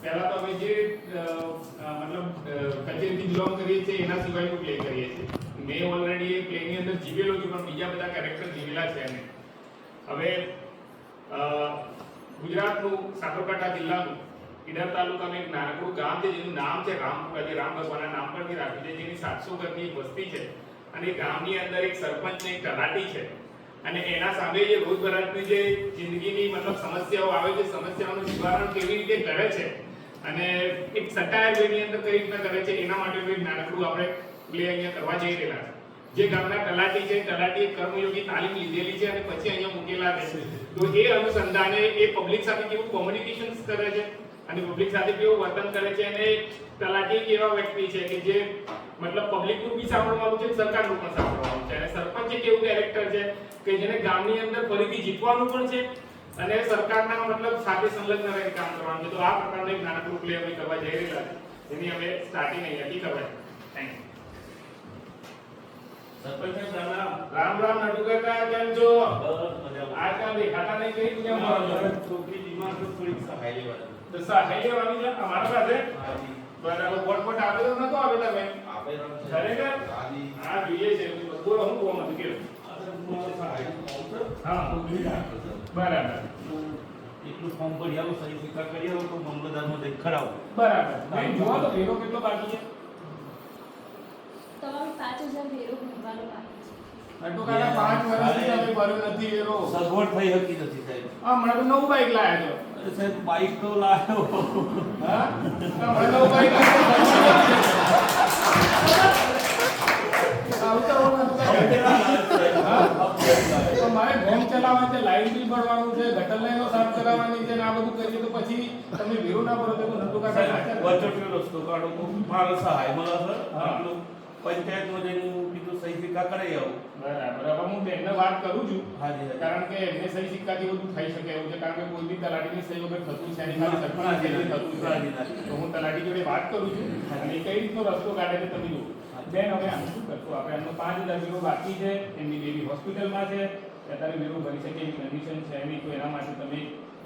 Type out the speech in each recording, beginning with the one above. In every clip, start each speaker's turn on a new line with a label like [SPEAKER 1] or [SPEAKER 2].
[SPEAKER 1] પહેલા તો અમે જે મતલબ કચેરીથી બિલોંગ કરીએ છીએ એના સિવાયનું પ્લે કરીએ છીએ. મેં ઓલરેડી એ પ્લેની અંદર જીવેલો છું પણ બીજા બધા કેરેક્ટર જીવેલા છે એને. હવે ગુજરાતનું સાબરકાંઠા જિલ્લાનું ઈડર તાલુકાનું એક નાનકડું ગામ છે જેનું નામ છે રામપુરા, જે રામ ભગવાનના નામ પરથી રાખ્યું છે, જેની 700 ઘરની વસ્તી છે અને એ ગામની અંદર એક સરપંચ ને એક તલાટી છે અને એના સામે જે રોજબરોજની જે જિંદગીની મતલબ સમસ્યાઓ આવે છે, સમસ્યાઓનું નિવારણ કેવી રીતે કરે છે અને એક સટાયર વેની અંદર કઈ રીતના કરે છે એના માટે એક નાનકડું આપણે પ્લે અહીંયા કરવા જઈ રહેલા છે. જે ગામના તલાટી છે, તલાટીએ કર્મયોગી તાલીમ લીધેલી છે અને પછી અહીંયા મૂકેલા છે. તો એ અનુસંધાને એ પબ્લિક સાથે કેવું કોમ્યુનિકેશન કરે છે અને પબ્લિક સાથે કેવું વર્તન કરે છે અને તલાટી એક એવા વ્યક્તિ છે કે જે મતલબ પબ્લિકનું બી સાંભળવાનું છે, સરકારનું પણ સાંભળવાનું છે અને સરપંચ એક એવું કેરેક્ટર છે કે જેને ગામની અંદર ફરીથી જીતવાનું પણ છે અને સરકારના મતલબ સાથે સંલગ્ન રહીને કામ કરવાનું છે. તો આ પ્રકારનો એક નાનકડું પ્લે અમે કરવા જઈ રહ્યા છે જેની અમે સ્ટાર્ટિંગ અહીંયાથી કરવા છે. Thank you. સરપંચ રામ રામ નટુકાકા, કેમ છો? આજકાલ દેખાતા નહીં, કઈ કેમ
[SPEAKER 2] છોકરી બીમાર તો થોડીક સહાય લેવાની.
[SPEAKER 1] તો સહાય લેવાની છે અમારા પાસે. બરાબર. વોટ આવેલો નતો આવેલા મેં
[SPEAKER 2] આપેલો છે.
[SPEAKER 1] ખરેખર હા જોઈએ છે. બોલો હું કોમ હતું કે હા બરાબર.
[SPEAKER 2] એટલું ફોર્મ ભરી આવો, સહી સિક્કા કરી આવો તો મામલતદારમાં જઈ ખરાવો.
[SPEAKER 1] બરાબર. મેં જોવા તો વેરો કેટલો બાકી છે?
[SPEAKER 3] તમારો 5000 વેરો ભરવાનો બાકી છે.
[SPEAKER 1] નટુકાકા 5 વર્ષથી તમે ભર્યો નથી વેરો.
[SPEAKER 2] સગવડ થઈ હતી નથી સાહેબ.
[SPEAKER 1] હા મને તો નવું બાઈક લાયા છો.
[SPEAKER 2] અરે સાહેબ બાઈક તો લાવ્યો.
[SPEAKER 1] હા મને નવું બાઈક તો મારે હોમ ચલાવવા છે, લાઈટ બિલ ભરવાનું છે, ગટર લાઈનો સાફ કરાવવાની છે ને આ બધું કરીએ તો પછી તમે વેરો ના ભરો તો નટુકાકા
[SPEAKER 2] વચોટિયો રસ્તો કાઢો તો મારો સહાય મળે છે.
[SPEAKER 1] હા.
[SPEAKER 2] આટલું પંચાયતમાં જઈને હું કીધું સહી સિક્કા કરાવી આવું.
[SPEAKER 1] બરાબર. હવે હું બેનને વાત કરું છું
[SPEAKER 2] હાજી, હાજી.
[SPEAKER 1] કારણ કે એમને સહી સિક્કાથી બધું થઈ શકે એવું છે કારણ કે કોઈ બી તલાટીની સહી વગર થતું છે નહીં, ખાલી સરપંચ જેથી થતું છે. તો હું તલાટી જોડે વાત કરું છું અને એ કઈ રીતનો રસ્તો કાઢે છે તમે જુઓ. બેન હવે આમ શું કરશું આપણે? એમનો 5000 વેરો બાકી છે, એમની બેબી હોસ્પિટલમાં છે, અત્યારે વેરો ભરી શકે એવી કન્ડિશન છે નહીં, તો એના માટે તમે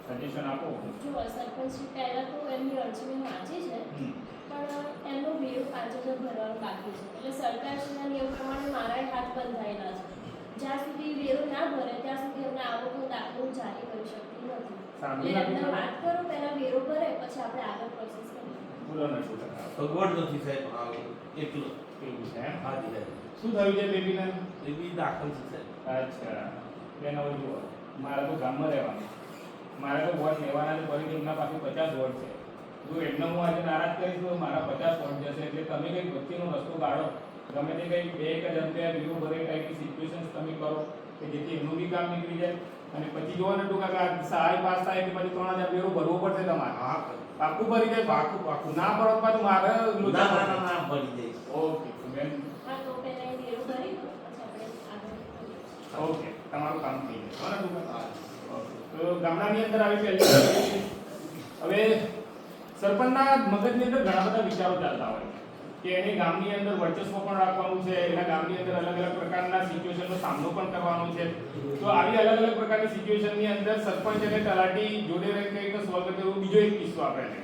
[SPEAKER 1] સજેશન આપો.
[SPEAKER 3] જો સરપંચ પહેલા તો એમની અરજી મેં વાંચી છે પણ એમનો વેરો 5000 ભરવાનો બાકી છે. એટલે સરકારશ્રીના નિયમ પ્રમાણે મારા હાથ બંધાયેલા છે. જ્યાં સુધી વેરો ના ભરે ત્યાં સુધી અમને આવકનો દાખલો જારી કરી શકતી નથી.
[SPEAKER 1] સાંભળી
[SPEAKER 3] એટલે એમને
[SPEAKER 1] નાખો.
[SPEAKER 3] વાત કરો, પહેલા વેરો ભરે પછી આપણે આગળ પ્રોસેસ કરીએ.
[SPEAKER 1] બોલો ને શું કરતા?
[SPEAKER 2] સગવડ નથી સાહેબ. આ એકલો
[SPEAKER 1] એવું છે એમ?
[SPEAKER 2] હાજી હાજી.
[SPEAKER 1] શું થયું છે બેબીને?
[SPEAKER 2] એ બી દાખલ છે સાહેબ.
[SPEAKER 1] અચ્છા. બેન હવે જુઓ, મારે તો ગામમાં રહેવાનું, મારે તો વોટ લેવાના છે, ફરીથી એમના પાસે 50 વોટ છે. જો એમને હું આજે નારાજ કરીશ તો મારા 50 વોટ જશે. એટલે તમે કંઈક વચ્ચેનો રસ્તો કાઢો, ગમે તે કંઈક 2-1000 રૂપિયા વેરો ભરે ટાઈપની સિચ્યુએશન્સ તમે કરો કે જેથી એમનું બી કામ નીકળી જાય અને પછી જોવો ને ટૂંકા સહાય પાસ થાય એટલે પછી 3000 વેરો ભરવો પડશે તમારે.
[SPEAKER 2] હા
[SPEAKER 1] પાકું ભરી જાય? પાકું પાકું. ના ભરો તો પાછું મારે
[SPEAKER 2] ના ના ના ના ભરી દઈશ.
[SPEAKER 1] ઓકે બેન.
[SPEAKER 3] હા તો પહેલા એ વેરો ભરી દો પછી આપણે આગળ કરીએ.
[SPEAKER 1] ઓકે તમારું કામ થઈ જશે. બરાબર ટૂંકા? તો ગામડાની અંદર આવી પહેલી હવે સરપંચના મગજની અંદર ઘણા બધા વિચારો ચાલતા હોય કે એને ગામની અંદર વર્ચસ્વ પણ રાખવાનું છે, એના ગામની અંદર અલગ અલગ પ્રકારના સિચ્યુએશનનો સામનો પણ કરવાનો છે. તો આવી અલગ અલગ પ્રકારની સિચ્યુએશનની અંદર સરપંચ અને તલાટી જોડે રહીને કઈ રીતે સોલ્વ કરે એવો બીજો એક કિસ્સો આપણે લઈએ.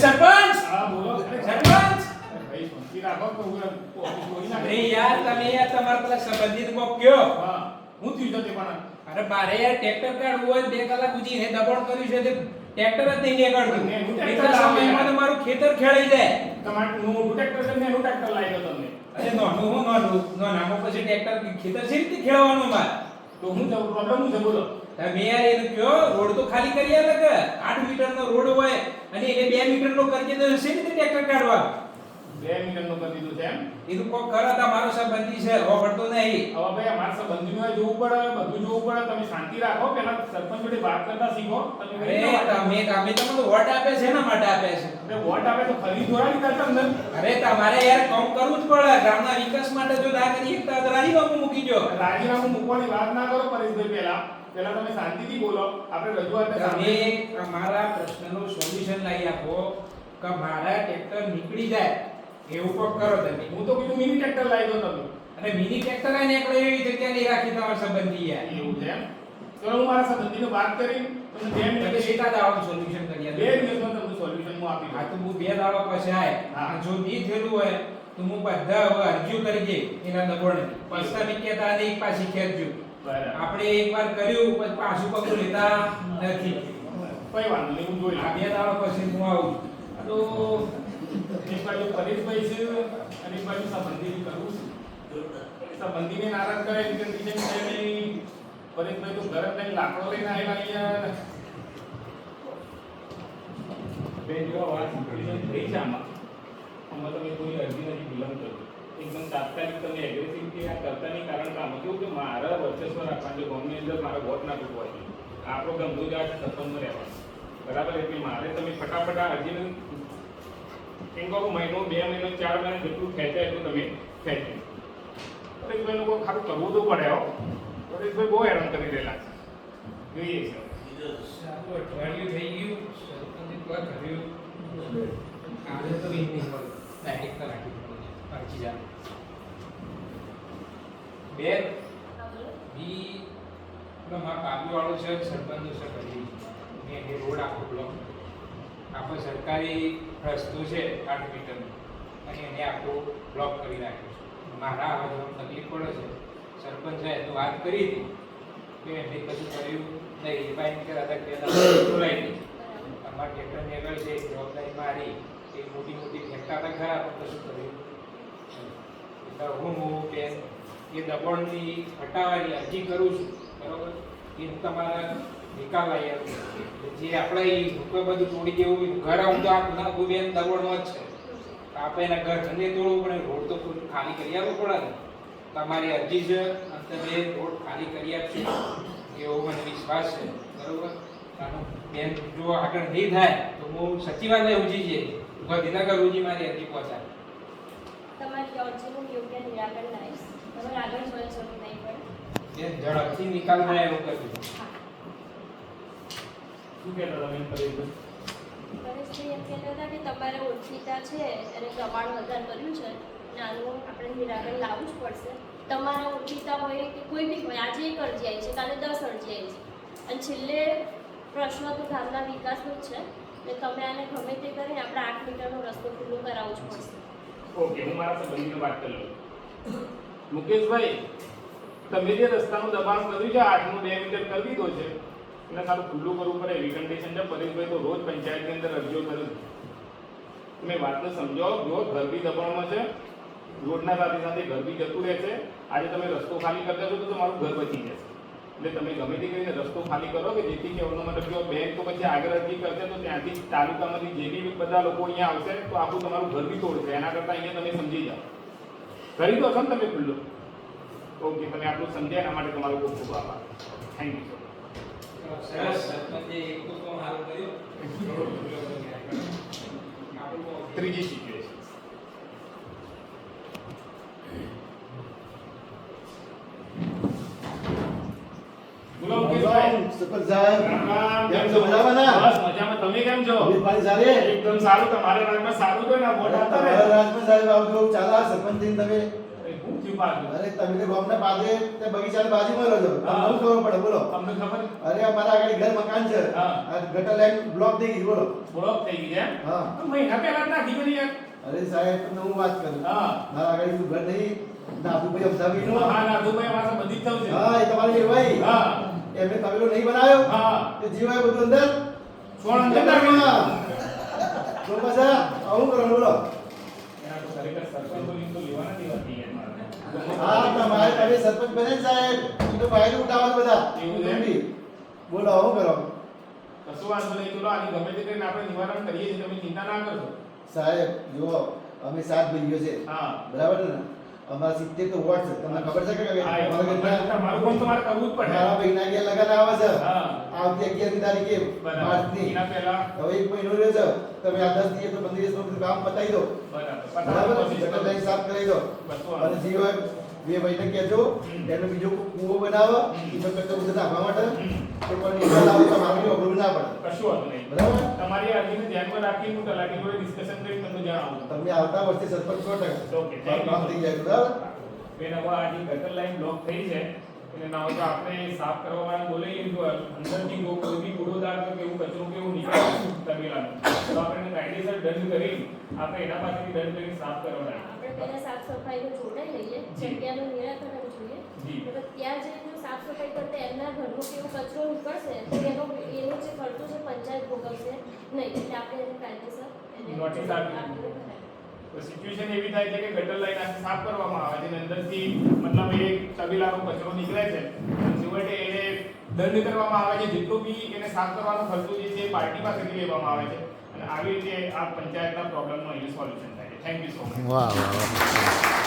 [SPEAKER 4] સરપંચ
[SPEAKER 1] હા બોલો.
[SPEAKER 4] સરપંચ
[SPEAKER 1] ભાઈ શાંતિ રાખો તો હું ઓફિસ બોલી ના
[SPEAKER 4] અરે યાર તમે યાર તમારા પેલા સંબંધિત કોક કયો
[SPEAKER 1] હા હું થયું છે તે પણ
[SPEAKER 4] અરે બારે યાર ટ્રેક્ટર કાઢવું હોય 2 કલાક સુધી હે દબાણ કર્યું છે તે ટ્રેક્ટર જ નહીં નીકળતું.
[SPEAKER 1] ને હું ટ્રેક્ટર
[SPEAKER 4] એટલા
[SPEAKER 1] લાવ્યો
[SPEAKER 4] સમયમાં તો મારું ખેતર ખેડાઈ જાય.
[SPEAKER 1] તમારું મોટું ટ્રેક્ટર છે ને એનું ટ્રેક્ટર લાવી દો તમને.
[SPEAKER 4] અરે નોનું હું નાનો પછી ટ્રેક્ટર ખેતર છે રીતે ખેડવાનું મારે.
[SPEAKER 1] તો હું પ્રોબ્લેમ હું છે બોલો.
[SPEAKER 4] તમે યાર એને કયો રોડ તો ખાલી કરી આલે કે 8 મીટરનો રોડ હોય અને એને 2 મીટરનો કરી દે છે રીતે ટ્રેક્ટર કાઢવા
[SPEAKER 1] 2 મીટરનું કરી દીધું છે એમ?
[SPEAKER 4] એનું કોક કરો તમારો સંબંધી છે હોબળતો નહીં.
[SPEAKER 1] હવે ભાઈ અમારા સંબંધીઓએ જોવું પડે, બધું જોવું પડે. તમે શાંતિ રાખો, પહેલા સરપંચ જોડે વાત કરતા શીખો. તમે કઈ રીતે વાત કરો?
[SPEAKER 4] તમે તમને વોટ આપે છે એના માટે આપે છે.
[SPEAKER 1] અરે વોટ આવે તો ખરી દોરાવી દેતા અંદર.
[SPEAKER 4] અરે તમારે યાર કામ કરવું જ પડે. ગામના વિકાસ માટે જો ના કરી એકતા તો રાજીનામું મૂકી જો.
[SPEAKER 1] રાજીનામું મૂકવાની વાત ના કરો પરેશભાઈ. પહેલા તમે શાંતિથી બોલો. આપણે રજૂઆત
[SPEAKER 4] તમે અમારા પ્રશ્નનું સોલ્યુશન લાવી આપો કે મારા ટ્રેક્ટર નીકળી જાય એવું કોક કરો તમે.
[SPEAKER 1] હું તો કીધું મિની ટ્રેક્ટર લાવી દો તમે.
[SPEAKER 4] અને મિની ટ્રેક્ટર આને એકલો એવી જગ્યા નહીં રાખી તમારા સંબંધી યાર.
[SPEAKER 1] એવું છે એમ? તો હું મારા સંબંધીને વાત કરી તમને 2
[SPEAKER 4] તમે
[SPEAKER 1] મિનિટ
[SPEAKER 4] સીધા દાવાનું સોલ્યુશન કરી
[SPEAKER 1] 2
[SPEAKER 4] આપો.
[SPEAKER 1] દિવસમાં તમને સોલ્યુશન હું આપી
[SPEAKER 4] આ
[SPEAKER 1] દઉં.
[SPEAKER 4] તો હું 2 દાડા પછી આય.
[SPEAKER 1] હા.
[SPEAKER 4] અને જો નહીં થયેલું હોય તો હું બધા હવે અરજીઓ કરી દે એના દબોણની. પછી તમે કહેતા નહીં પાછી ખેંચજો.
[SPEAKER 1] બરાબર.
[SPEAKER 4] આપણે એકવાર કર્યું પછી પાછું પગલું લેતા નથી.
[SPEAKER 1] કોઈ વાંધો નહીં, હું જોઈ
[SPEAKER 4] આ
[SPEAKER 1] લઈશ.
[SPEAKER 4] 2 દાડા પછી હું આવું.
[SPEAKER 1] આ તો એક બાજુ પરેશભાઈ છે અને એક બાજુ સંબંધી કરવું છે. સંબંધીને નારાજ કરે એની કન્ડિશન છે નહીં. પરેશભાઈ તો ઘરે લઈને લાકડો લઈને આવેલા અહીંયા. બેન જો વાત કન્ડિશન થઈ છે આમાં. આમાં તમે કોઈ અરજી નથી વિલંબ કરો. એકદમ તાત્કાલિક તમે એગ્રેસિવ કે આ કરતાની કારણ કે આમાં કેવું કે મારા વર્ચસ્વ રાખવાનું છે. ગામની અંદર મારો વોટ ના તૂટવા જોઈએ. આપણો ધંધો જ આ છે સત્સંગમાં રહેવાનો. બરાબર, એટલે મારે તમે ફટાફટ આ અરજીને એમ કહો મહિનો 2 મહિનો 4 મહિના જેટલું ખેંચાય એટલું તમે ખેંચો. પરેશભાઈ લોકો ખારું કરવું તો પડે હો. પરેશભાઈ બહુ હેરાન કરી રહેલા છે. જોઈએ છે.
[SPEAKER 4] સારું અઠવાડિયું થઈ ગયું. સરપંચે કોઈ કર્યું. આજે તો એ નહીં હોય. ડાયરેક્ટ રાખી દીધું. અરજી જા. બેન
[SPEAKER 3] હા, બોલો.
[SPEAKER 4] ઈ મારા કાબુવાળો છે સરપંચ છે કરી મેં એ રોડ આખો બ્લોક આપણો સરકારી રસ્તો છે 8 મીટરનો અને એને આખો બ્લોક કરી નાખ્યો છે. મારા આવવામાં તકલીફ પડે છે. સરપંચ સાહેબ તો વાત કરી હતી કે એમને કશું કર્યું નહીં. એ ભાઈ કે રાધા કે બોલાવી દીધી. અમારા ટ્રેક્ટર નેગર છે જવાબદારી મારી એ મોટી મોટી ફેંકતા હતા ખરા પણ કશું કર્યું એટલે હું બેન એ દબાણની હટાવવાની અરજી કરું છું. બરોબર, એ હું તમારા નિકાલ લઈ આવું. જે આપણે એ રૂપિયા બધું તોડી દેવું ઘર આવું તો આ બેન દબાણમાં જ છે. આપણે એના ઘર ધંધે તોડવું પડે, રોડ તો ખાલી કરી આપવો પડે ને. તમારી અરજી છે અને તમે રોડ ખાલી કરી આપશો એવો મને વિશ્વાસ છે. બરોબર, બેન જો આગળ નહીં થાય તો હું સચિવાલય ઉજી જઈએ ગાંધીનગર ઉજી મારી અરજી પહોંચાડે.
[SPEAKER 3] તમારી અરજીનું યોગ્ય નિરાકરણ લાવીશ. તમે આગળ જોઈ શકો નહીં પડે.
[SPEAKER 4] બેન ઝડપથી નિકાલ થાય એવું કરજો.
[SPEAKER 3] હા.
[SPEAKER 1] શું કહેતા તમે પરેશભાઈ?
[SPEAKER 3] પરેશભાઈ એમ કહેતા હતા કે તમારે ઓળખીતા છે અને દબાણ વધારે કર્યું છે અને આનું આપણે નિરાકરણ લાવવું જ પડશે. તમારા ઓળખીતા હોય કે કોઈ બી હોય, આજે 1 અરજી આવી છે, કાલે 10 અરજી આવી છે અને છેલ્લે પ્રશ્ન તો ગામના વિકાસનો જ છે એટલે તમે આને ગમે તે કરીને આપણે 8 મીટરનો રસ્તો ખુલ્લો કરાવવો જ પડશે.
[SPEAKER 1] ઓકે, હું મારા સંબંધીને વાત કરી લઉં. મુકેશભાઈ, તમે જે રસ્તાનું દબાણ કર્યું છે 8 નું 2 મીટર કરી દીધો છે એને સારું ખુલ્લું કરવું પડે એવી કન્ડિશન છે. પરેશભાઈ તો રોજ પંચાયતની અંદર અરજીઓ કરે છે. તમે વાતને સમજો. જો ઘર બી દબાણમાં છે, રોડના સાથે સાથે ઘર બી જતું રહેશે. આજે તમે રસ્તો ખાલી કરતા છો તો તમારું ઘર બચી જશે. એટલે તમે ગમે તે કરીને રસ્તો ખાલી કરો કે જેથી કહેવાનો મતલબ જો બેન તો પછી આગળ અરજી કરશે તો ત્યાંથી તાલુકામાંથી જે બી બધા લોકો અહીંયા આવશે તો આખું તમારું ઘર બી તોડશે. એના કરતાં અહીંયા તમે સમજી જાઓ. કરી દો છો ને તમે ખુલ્લું. ઓકે, તમે આટલું સમજ્યા એના માટે તમારો ખૂબ ખૂબ આભાર. થેન્ક યુ
[SPEAKER 4] સરસ, સરપંચે એક તો કામ સારું કર્યું.
[SPEAKER 1] ત્રીજી સિચ્યુએશન. બોલો મુકેશભાઈ.
[SPEAKER 5] સરપંચ સાહેબ
[SPEAKER 1] રામ રામ.
[SPEAKER 5] કેમ છો? મજામાં ને?
[SPEAKER 1] બસ મજામાં. તમે કેમ છો?
[SPEAKER 5] તબિયત પાણી સારી?
[SPEAKER 1] એકદમ સારું. તમારા રાજમાં સારું તો ને વોટ આપતા ને.
[SPEAKER 5] તમારા રાજમાં સાહેબ આવું કેવું ચાલે આ સરપંચ થઈને તમે?
[SPEAKER 1] અરે, હું થયું પાછું?
[SPEAKER 5] અરે તમે તો ગામના પાદરે તે બગીચાની બાજુમાં રહો છો.
[SPEAKER 1] હા.
[SPEAKER 5] તમને શું ખબર પડે બોલો?
[SPEAKER 1] તમને ખબર?
[SPEAKER 5] અરે અમારા આગળ ઘર મકાન છે.
[SPEAKER 1] હા.
[SPEAKER 5] આ ગટર લાઈન બ્લોક થઈ ગઈ બોલો.
[SPEAKER 1] બ્લોક થઈ ગઈ છે એમ?
[SPEAKER 5] હા.
[SPEAKER 1] તો મહિના પહેલા જ નાખી બધી યાર.
[SPEAKER 5] અરે સાહેબ તમને હું વાત કરું.
[SPEAKER 1] હા.
[SPEAKER 5] મારા આગળ શું ઘર નહીં નાથુભાઈ અમદાવીનું.
[SPEAKER 1] હા, નાથુભાઈ અમારા બધી જ થયું છે.
[SPEAKER 5] હા એ તમારી એ ભાઈ.
[SPEAKER 1] હા.
[SPEAKER 5] એમને તબેલો નહીં બનાવ્યો.
[SPEAKER 1] હા.
[SPEAKER 5] તે જીવાય બધું અંદર.
[SPEAKER 1] કોણ અંદર નાખ્યું?
[SPEAKER 5] તો પછી આવું કરો બોલો.
[SPEAKER 1] એના તો ખરેખર સરપંચોની તો લેવાના દેવાતી યાર મારે.
[SPEAKER 5] હા તમારે તમે સરપંચ બને ને સાહેબ એ તો ભાઈ ઉઠાવો છો બધા
[SPEAKER 1] એવું છે?
[SPEAKER 5] તમે બી. બોલો આવું કરો
[SPEAKER 1] કશું વાંધો નહીં. ચલો આની ગમે તે કરીને આપણે નિવારણ કરીએ છીએ. તમે ચિંતા ના કરશો.
[SPEAKER 5] સાહેબ જુઓ અમે 7 ભાઈઓ છે
[SPEAKER 1] હા.
[SPEAKER 5] બરાબર ને અમારા 70 તો વોટ છે તમને ખબર છે કે
[SPEAKER 1] હા, એ
[SPEAKER 5] અમારા ઘરના-
[SPEAKER 1] તમારું કામ તમારે કરવું જ પડે.
[SPEAKER 5] મારા ભાઈના ઘેર લગન આવે છે
[SPEAKER 1] હા.
[SPEAKER 5] આવતી 11મી તારીખે
[SPEAKER 1] બરાબર.
[SPEAKER 5] માર્ચની
[SPEAKER 1] એના પહેલા
[SPEAKER 5] હવે 1 મહિનો રહ્યો છે તમે આ 10 દિવસ તો 15 દિવસમાં બધું કામ પતાવી દો
[SPEAKER 1] બરાબર.
[SPEAKER 5] બરાબર
[SPEAKER 1] પછી
[SPEAKER 5] ગટર લાઈન સાફ કરાવી દો
[SPEAKER 1] બસો
[SPEAKER 5] અને જે હોય બે ભાઈને કહેજો એનો બીજો કૂવો બનાવો એમાં કરતા બધું નાખવા માટે તો પણ નિકાલ આવે તો મારું અઘરું ના પડે.
[SPEAKER 1] કશું વાંધો નહીં.
[SPEAKER 5] બરાબર?
[SPEAKER 1] તમારી અરજીને ધ્યાનમાં રાખી હું તલાટી જોડે ડિસ્કશન કરી તમને જણાવું.
[SPEAKER 5] તમને આવતા વર્ષે સરપંચ 100%.
[SPEAKER 1] Okay, thank you.
[SPEAKER 5] કામ થઈ જાય બરાબર?
[SPEAKER 1] બેન હવે આ જે ગટર લાઈન બ્લોક થઈ છે એટલે ના હોય તો આપણે સાફ કરવા વાળા બોલાવીએ તો અંદરથી જો કોઈ બી કૂડોદાર કે કેવું કચરો કેવું નીકળે તબેલાનો તો આપણે એને કાયદેસર દંડ કરી આપણે એના પાસેથી દંડ કરી સાફ કરવાના.
[SPEAKER 3] આપણે પહેલા સાફ સફાઈનું જોડાઈ લઈએ જગ્યાનું નિરાકરણ જોઈએ
[SPEAKER 1] જી.
[SPEAKER 3] એટલે ત્યાં જઈને સાફ સફાઈ કરતા એમના ઘરનો કેવો કચરો નીકળશે તો એનો જે ખર્ચો છે પંચાયત ભોગવશે નહીં એટલે આપણે એને કાયદેસર એને
[SPEAKER 1] નોટિસ આપી.
[SPEAKER 3] આપીને કરાય.
[SPEAKER 1] તો સિચ્યુએશન એવી થાય છે કે ગટર લાઈન આખી સાફ કરવામાં આવે છે અને અંદરથી મતલબ એ તબેલાનો કચરો નીકળે છે છેવટે એને દંડ કરવામાં આવે છે જેટલો બી એને સાફ કરવાનો ખર્ચો જે છે એ પાર્ટી પાસેથી લેવામાં આવે છે અને આવી રીતે આ પંચાયતના પ્રોબ્લેમનું અહીં સોલ્યુશન થાય છે. Thank you so much.
[SPEAKER 5] વાહ વાહ વાહ.